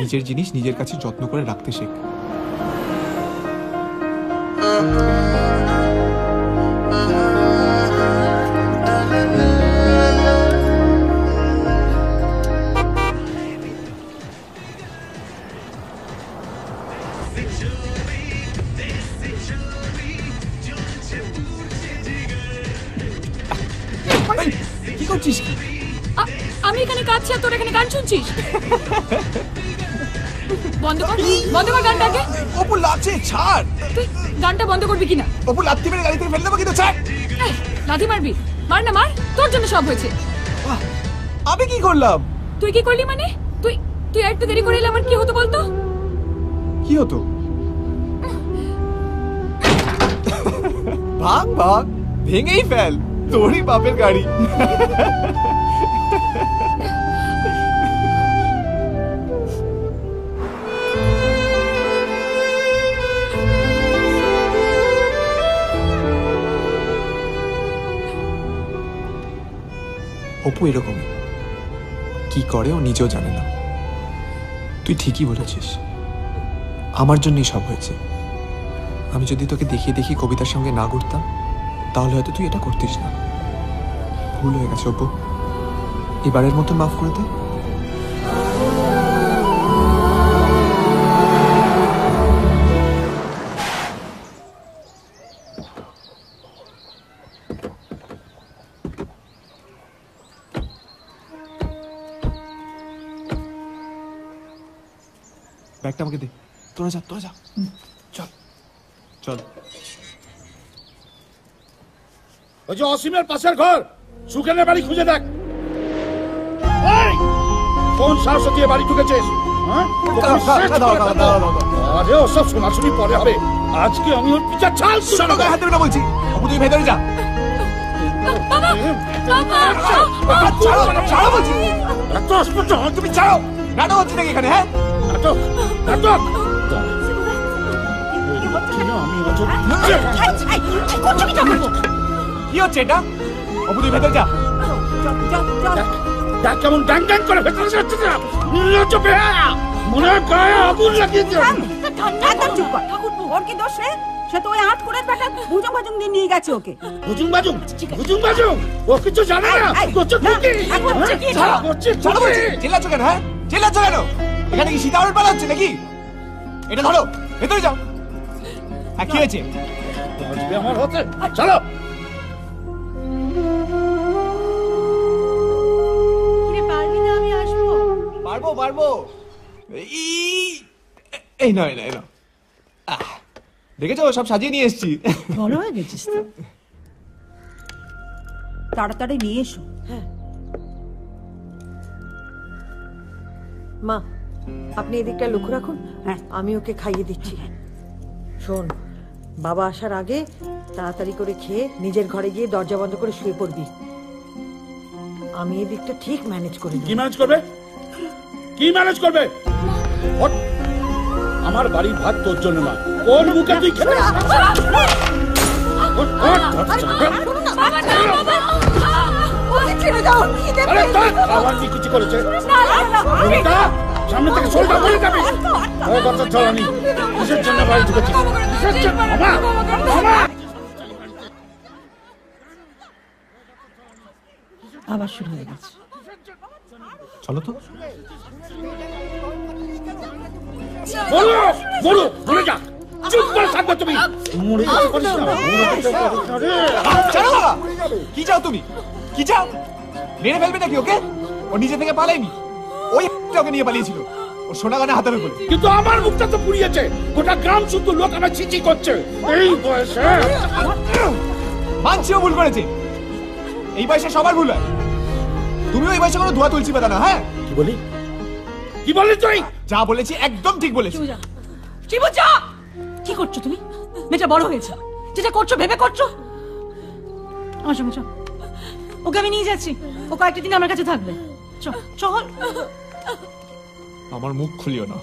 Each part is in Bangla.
নিজের জিনিস নিজের কাছে যত্ন করে রাখতে শেখ। কি করছিস? আমি এখানে কাঁদছি আর তোর এখানে গান শুনছিস। বন্ধ কর, বন্ধ কর গানটাকে। অপু লাচে ছাড়। তুই গানটা বন্ধ করবি কিনা? অপু লাথি মেরে গাড়ি থেকে ফেলে দেবো কিন্তু ছাড়। লাথি মারবি? মার না মার, তোর জন্য সব হয়েছে। আমি কি করলাম? তুই কি করলি মানে? তুই তুই একটু দেরি করে এলে আমার কি হতো বলতো? কি হতো? ভাগ ভাগ, ভেঙেই ফেল, তোরই বাপের গাড়ি। অপু এরকমই, কি করে ও নিজেও জানে না। তুই ঠিকই বলেছিস, আমার জন্যই সব হয়েছে। আমি যদি তোকে দেখিয়ে দেখিয়ে কবিতার সঙ্গে না ঘুরতাম তাহলে হয়তো তুই এটা করতিস না। ভুল হয়ে গেছে অপু, এবারের মতন মাফ করে দে। ব্যাগটা আমাকে দে। তোরা যা, তোরা যা, চল চল। ওই যে অসীমের পাশের ঘর, সুখেনের বাড়ি খুঁজে দেখ। কোন সাহস দিয়ে বাড়ি ঢুকেছিস? আরে ওসব শোনাশুনি পরে হবে, আজকে আমি ওর পিছার ছাল হাত দেবে না বলছি। অপু তুই ভেতরে যা। ছাড়ো বলছি। তুমি ছাড়ো। নাটক হচ্ছে নাকি এখানে? হ্যাঁ নাটক, নাটক। কি হচ্ছে এটা? অপু তুই ভেতরে যা। দেখ কেমন ড্যাং ড্যাং করে ভেতরে যাচ্ছে না, নির্লজ্জ বেহায়া, মনে হয় গায়ে আগুন লাগিয়েছে। একদম চুপ কর। ওর কি দোষ রে? সে তো ওই আট করে বেটা ভুজুং ভাজুং দিয়ে নিয়ে গেছে ওকে। ভুজুং ভাজুং, ভুজুং ভাজুং, ও কিছু জানে না। করছে কি? ছাড়ো বলছি। চিল্লাচ্ছ কেন? হ্যাঁ চিল্লাচ্ছ কেন? এখানে কি সীতাহরণ পালা হচ্ছে নাকি? এটা ধরো, ভেতরে যাও। হ্যাঁ কি হয়েছে? আমার হতে চলো। পারবো পারবো। এই নয় নয় না, দেখেছো সব সাজিয়ে নিয়ে এসেছি। ভালো হয়ে গেছিস তো। তাড়াতাড়ি নিয়ে এসো। হ্যাঁ মা, আপনি এদিকটা লক্ষ্য রাখুন। হ্যাঁ আমি ওকে খাইয়ে দিচ্ছি। শোন, বাবা আসার আগে তাড়াতাড়ি করে খেয়ে নিজের ঘরে গিয়ে দরজা বন্ধ করে শুয়ে পড়বি। আমি এদিকটা ঠিক ম্যানেজ করে কি ম্যানেজ করবে? কি ম্যানেজ করবে? আমার বাড়ির ভাত তোর জন্য না, কোন মুখে তুই খেতে? খাবার কি কিছু করেছে? সামনে থেকে সোলটা বলে যাবে। আমি কিসের জন্য বাড়ি ঢুকেছি? আবার শুরু হয়ে গেছে। চলো তো। বলো বলো, বলে যা। চুপ করে থাকবে তুমি। কি চাও তুমি? কি চাও? মেরে ফেলবে নাকি ওকে? ও নিজে থেকে পালায়নি, ওই ওকে নিয়ে পালিয়েছিল। ও সোনা গানা হাতের উপরে। কিন্তু আমার মুখটা তো পুড়িয়েছে, গোটা গ্রাম শুধু লোক আমার চিচি করছে। এই বয়সে মানছিও ভুল করেছে। এই বয়সে সবার ভুল হয়। তুমি ওই বয়সে কোনো ধোয়া তুলছি পাতা না। হ্যাঁ কি বলি? কি বলি তুই? যা বলেছি একদম ঠিক বলেছি। কি করছো তুমি? মেয়েটা বড় হয়েছে, যেটা করছো ভেবে করছো। আমার সঙ্গে চল, ওকে আমি নিয়ে যাচ্ছি। ও কয়েকটা দিন আমার কাছে থাকবে। চল। আমার মুখ খুলিও না।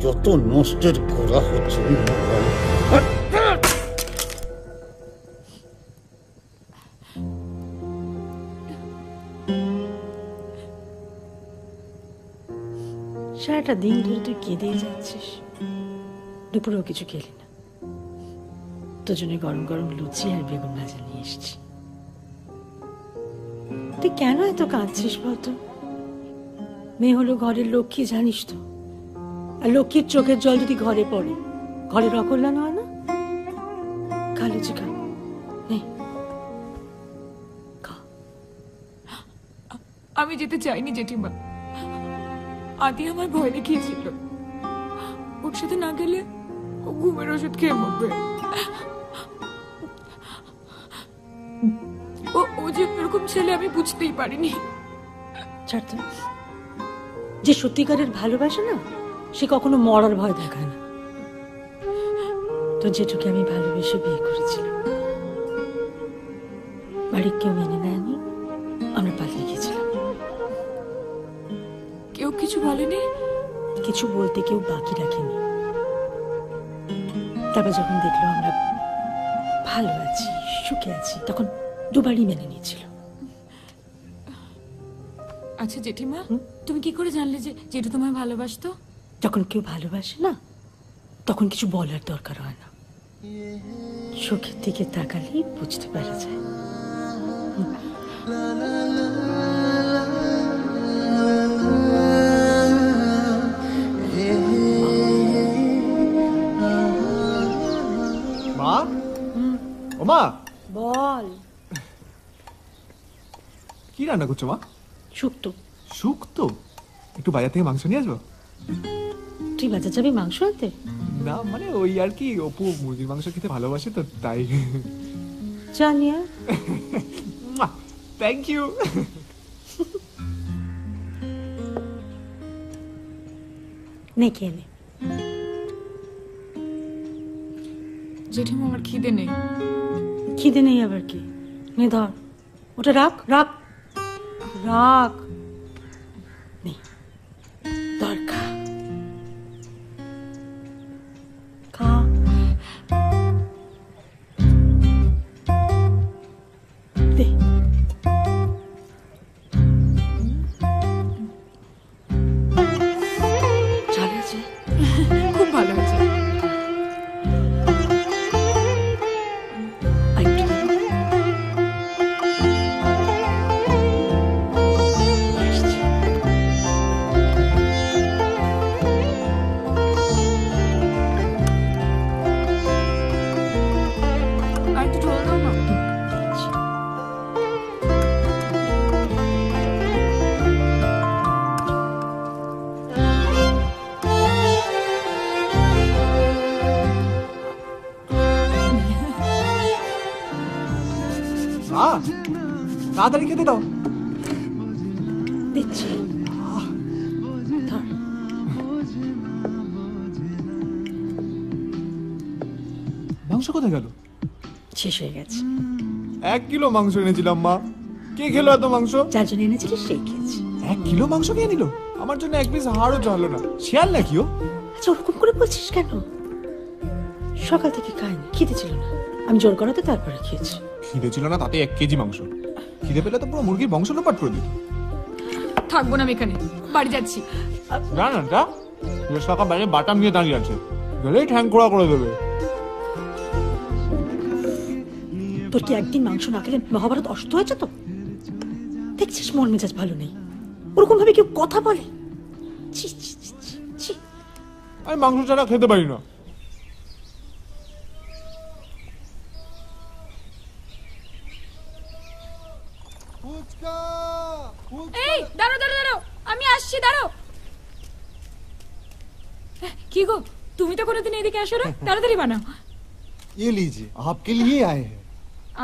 যত নষ্টের গোড়া হচ্ছে সারাটা দিন ধরে তুই কেঁদে যাচ্ছিস, দুপুরেও কিছু খেলি না। তোর জন্য গরম গরম লুচি আর বেগুন ভাজা নিয়ে এসেছি। তুই কেন এত কাঁদছিস বলতো? মেয়ে হলো ঘরের লক্ষ্মী, জানিস তো। আর লক্ষ্মীর চোখের জল যদি ঘরে পড়ে, ঘরের অকল্যাণ হয় না। খা লুচি, খা। নে, খা। আমি যেতে চাইনি জেঠিমা। আদি আমার ভয় দেখিয়েছিল, ওর সাথে না গেলে ও ঘুমের ওষুধ খেয়ে মরবে। ও যে এরকম ছেলে আমি বুঝতেই পারিনি। ছাড় তো। যে সত্যিকারের ভালোবাসে না, সে কখনো মরার ভয় দেখায় না। তো যেটুকু আমি ভালোবেসে বিয়ে করেছিলাম, বাড়ির কেউ মেনে নেয়নি, আমরা পালিয়ে গেছিলাম। কেউ কিছু বলেনি? কিছু বলতে কেউ বাকি রাখেনি। তারপর যখন দেখলো আমরা ভালো আছি, সুখে আছি, তখন দুবারই মেনে নিয়েছিল। আচ্ছা জেঠিমা, তুমি কি করে জানলে যে যেটা তোমায় ভালোবাসতো? যখন কেউ ভালোবাসে না, তখন কিছু বলার দরকার হয় না, চোখের দিকে তাকালেই বুঝতে পারা যায়। মা, ও মা, বল। কি রান্না করছো মা? শুক্তো। শুক্তো? একটু বাজার থেকে মাংস নিয়ে আসবো? তুই বাজার যাবি মাংস আনতে? না মানে ওই আর কি, অপু মুরগির মাংস খেতে ভালোবাসে তো তাই। জানিয়া। Thank you. নে খেয়ে নে। জেঠিমা আমার খিদে নেই। খিদে নেই আবার কি? নে ধর, ওটা রাখ রাখ রাখ। নে ধর, খা খা। দে। ঝাল আছে? খুব ভালো হয়েছে। আরেকটু দে। আসছি। আর একটু ঝোল দাও না। দিচ্ছি। মা, তাড়াতাড়ি খেতে দাও। দিচ্ছি। ধর। মাংস কোথায় গেল? শেষ হয়ে গেছে। 1 কিলো মাংস এনেছিলাম মা, কে খেলো এত মাংস? যার জন্য এনেছিলিস সেই খেয়েছি। 1 কিলো মাংস খেয়ে নিল? আমার জন্য 1 পিস হাড়ও চাইলো না। শিয়াল নাকি ও? আচ্ছা, ওরকম করে বলছিস কেন? সকাল থেকে খাইনি, খিদে ছিল না, আমি জোর করাতে তারপরে খেয়েছি। খিদে ছিল না তাতে 1 কেজি মাংস? খিদে পেলে তো পুরো মুরগির বংশ লোপাট করে দিত। থাকবো না আমি এখানে, বাড়ি যাচ্ছি। না না, যা, সকাল বাইরে বাটাম নিয়ে দাঁড়িয়ে আছে, গেলেই ঠ্যাং খোড়া করে দেবে। তোর কি একদিন মাংস না খেলে মহাভারত অসুস্থ হয়েছে তো? দেখছিস মন মেজাজ ভালো নেই, ওরকম ভাবে কেউ কথা বলে? ছি ছি ছি ছি, ছি। আমি মাংস ছাড়া খেতে পারি না। এই দাঁড়ো দাঁড়ো দাঁড়ো, আমি আসছি, দাঁড়ো। কি গো, তুমি তো কোনোদিন এদিকে আসো না, তাড়াতাড়ি বানাও। ये लीजिए, आपके लिए आए हैं।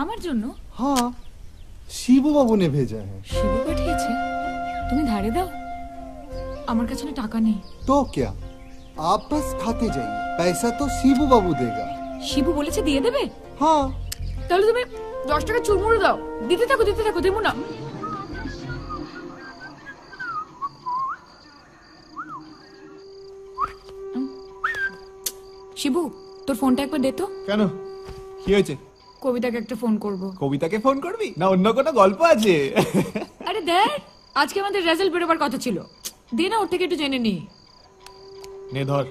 আমার জন্য? हाँ, शिबू बाबू ने भेजा है। শিবু পাঠিয়েছে? তুমি ধারে দাও, আমার কাছে না টাকা নেই। तो क्या, आप बस खाते जाइए, पैसा तो शिबू बाबू देगा। শিবু বলেছে দিয়ে দেবে? हाँ, তাহলে তুমি 10 টাকা চুরমুড়ো দাও, দিতে থাকো, দেবো না। শিবু, তোর ফোনটা একবার দে তো। কেন, কি হয়েছে? কবিতাকে একটা ফোন করব। কবিতাকে ফোন করবি না অন্য কোনো গল্প আছে? আরে দেখ, আজকে আমাদের রেজাল্ট বেরোবার কথা ছিল, দে না, ওর থেকে একটু জেনে নি। নে ধর।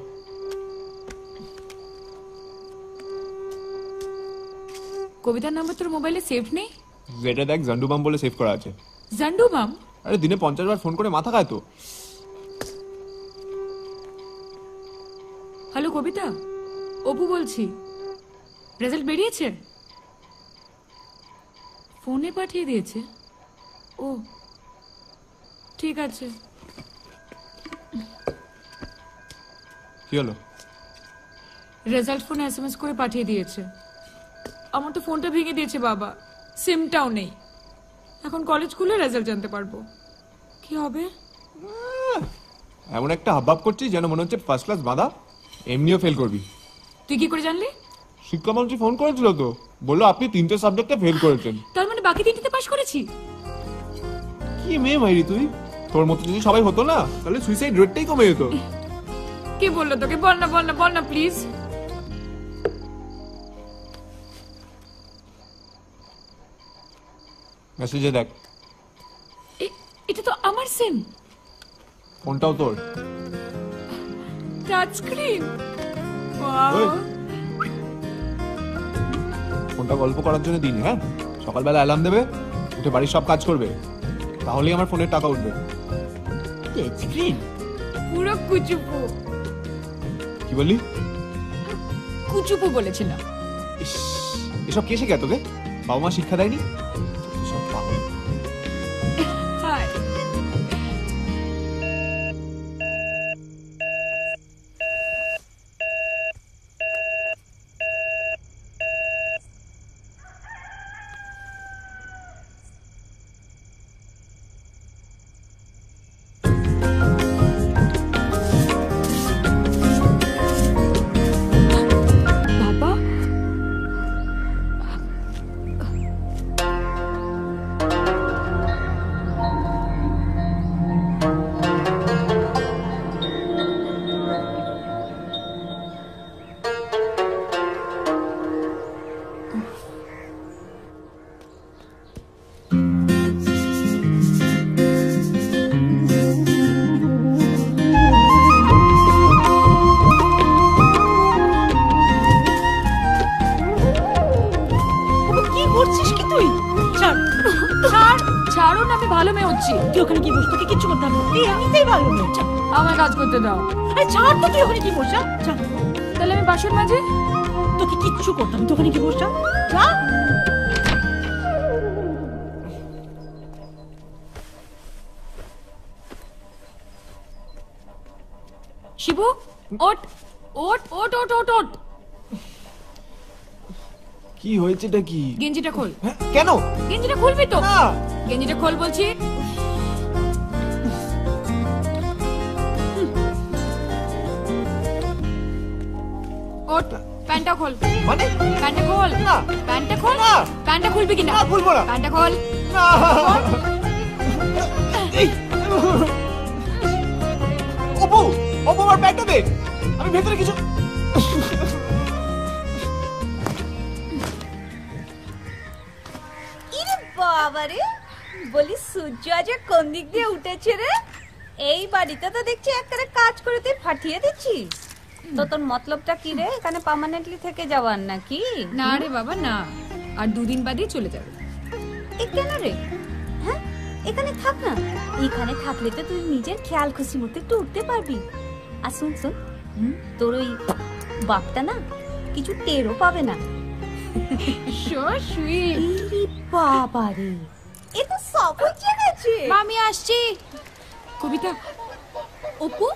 কবিতার নাম্বার তোর মোবাইলে সেভ নেই? যেটা দেখ জান্ডু বাম বলে সেভ করা আছে। জান্ডু মাম? আরে দিনে 50 বার ফোন করে মাথা খায় তো। হ্যালো কবিতা, অপু বলছি। রেজাল্ট বেরিয়েছে? ফোনে পাঠিয়ে দিয়েছে? ও ঠিক আছে। কি হলো? রেজাল্ট ফোনে এসএমএস করে পাঠিয়ে দিয়েছে। আমার তো ফোনটা ভেঙে দিয়েছে বাবা, সিমটাও নেই। এখন কলেজ খুলে রেজাল্ট জানতে পারবো। কি হবে? এমন একটা হাবভাব করছিস যেন মনে হচ্ছে ফার্স্ট ক্লাস বাঁধা, এমনিও ফেল করবি। তুই কি করে জানলি? শিক্ষামন্ত্রী ফোন করেছিল তো, বললো আপনি 3টে সাবজেক্টে ফেল করেছেন। তার মানে বাকি 3টিতে পাশ করেছি? কি মেয়ে মাইরি তুই! তোর মতো যদি সবাই হতো না তাহলে সুইসাইড রেটটাই কমে যেত। কে বললো তোকে? বল না বল না বল না প্লিজ। মেসেজে দেখ। এটা তো আমার সিম। ফোনটাও তোর। Touch screen. ওয়াও। ওই। ফোনটা গল্প করার জন্য দিন, হ্যাঁ? সকালবেলা অ্যালার্ম দেবে, উঠে বাড়ির সব কাজ করবে, তাহলেই আমার ফোনের টাকা উঠবে। টাচ স্ক্রিন পুরো কুচুপু। কি বললি? কুচুপু বলেছিলাম। ইস, এসব কে শেখায় তোকে? বাবা মা শিক্ষা দেয়নি? সব পাগল। হাই। বাবা, কি করছিস কি তুই? ছাড় ছাড়। ছাড়ো না, আমি ভালো মেয়ে হচ্ছি। তুই ওখানে কি বস? তোকে কিচ্ছু করতে হবে না। তুই এমনিতেই ভালো মেয়ে। ছাড়। আমার কাজ করতে দাও। আরে ছাড় তো, তুই ওখানে কি বস? যা। তাহলে আমি বাসন মাঝে? তোকে কিচ্ছু করতে হবে না। তুই ওখানে কি বস? যা। শিবু, ওট ওট ওট ওট ওট ওট। কি হয়েছে এটা? কি গেঞ্জিটা খোল। হ্যাঁ, কেন? গেঞ্জিটা খুলবি তো? না। গেঞ্জিটা খোল বলছি। ওট, প্যান্টটা খোল। মানে প্যান্টটা খোল। না। প্যান্টটা খোল। না। প্যান্টটা খুলবি কিনা? না, খুলবো না। প্যান্টটা খোল। না। এই, অপু, অপু আমার ব্যাগটা দে, আমি ভেতরে কিছু। ইরে বাবারে, বলি সূর্য আজ কোন দিক দিয়ে উঠেছে রে? এই বাড়িতে তো দেখছি একবারে কাজ করে তুই ফাটিয়ে দিচ্ছিস। তো তোর মতলবটা কি রে? এখানে পার্মানেন্টলি থেকে যাওয়ার নাকি? না রে বাবা না, আর 2 দিন বাদেই চলে যাবে। এ কেন রে? হ্যাঁ, এখানে থাক না। এখানে থাকলে তো তুই নিজের খেয়াল খুশি মতো একটু উঠতে পারবি। আর শুন শুন, তোর ওই বাপটা না কিছু টেরও পাবে না। So sweet. ইরে বাবারে, এ তো সব হচ্ছে গেছে। মামি আসছি। কবিতা, অপু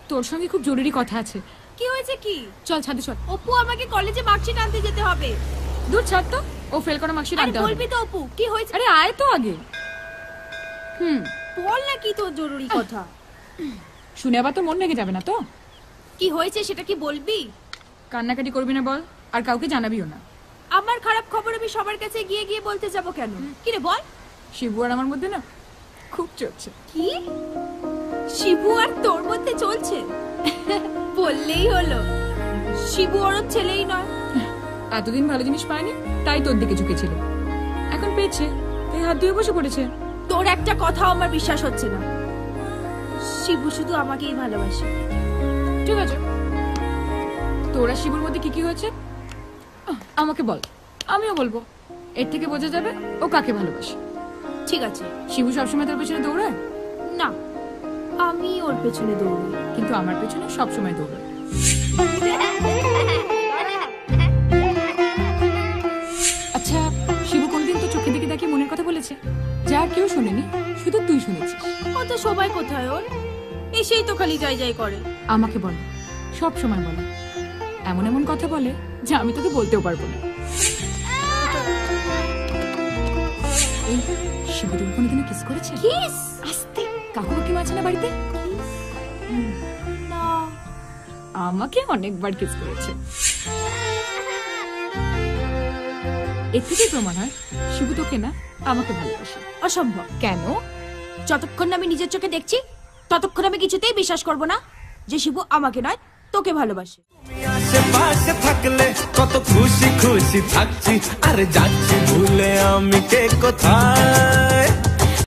তোর সঙ্গে খুব জরুরি কথা আছে। কি হয়েছে কি? চল ছাদে চল। অপু, আমাকে কলেজে মার্কশিট আনতে যেতে হবে। দূর ছাড় তো, ও ফেল করা মার্কশিট আরে আনতে হবে। বলবি তো অপু, কি হয়েছে? আরে আয় তো আগে। বল না কি তোর জরুরি কথা। শুনে আবার তো মন লেগে যাবে না তো? কি হয়েছে সেটা কি বলবি? কান্নাকাটি করবি না বল, আর কাউকে জানাবিও না। আমার খারাপ খবর আমি সবার কাছে গিয়ে গিয়ে বলতে যাব কেন? কি রে বল। শিবু আর আমার মধ্যে না খুব চলছে। কি? শিবু আর তোর মধ্যে চলছে? বললেই হলো। শিবু ওর ছেলেই নয়। এতদিন ভালো জিনিস পায়নি, তাই তোর দিকে ঝুঁকেছিল। এখন পেয়েছে, তাই হাত ধুয়ে বসে পড়েছে। তোর একটা কথাও আমার বিশ্বাস হচ্ছে না। শিবু শুধু আমাকেই ভালোবাসে। ঠিক আছে, তোরা শিবুর মধ্যে কি কি হয়েছে আমাকে বল, আমিও বলবো। এর থেকে বোঝা যাবে ও কাকে ভালোবাসে। ঠিক আছে। শিবু সবসময় তোর পেছনে দৌড়ায়? না, আমি ওর পেছনে দৌড়ই। কিন্তু আমার পেছনে সবসময় দৌড়ায়। আচ্ছা, শিবু কোনদিন তো চোখে দিকে তাকিয়ে মনের কথা বলেছে? যা কেউ শোনেনি, শুধু তুই শুনেছিস। ও তো সবাই কোথায় ওর, এসেই তো খালি যাই যাই করে। আমাকে বল, সব সময় বলে, এমন এমন কথা বলে যে আমি তোকে বলতেও পারবো না। এই শিবু তোকে কোনোদিনও কিস করেছে? কিস? আস্তে, কাকু কাকিমা আছে না বাড়িতে? না। আমাকে অনেকবার কিস করেছে। এর থেকে প্রমাণ হয় শিবু তোকে না, আমাকে ভালোবাসে। অসম্ভব। কেন? যতক্ষণ না আমি নিজের চোখে দেখছি ততক্ষণ আমি কিছুতেই বিশ্বাস করব না যে শিবু আমাকে নয় তোকে ভালোবাসে। আশেপাশে থাকলে কত খুশি খুশি থাকছি, আর যাচ্ছি ভুলে আমি কে কোথায়।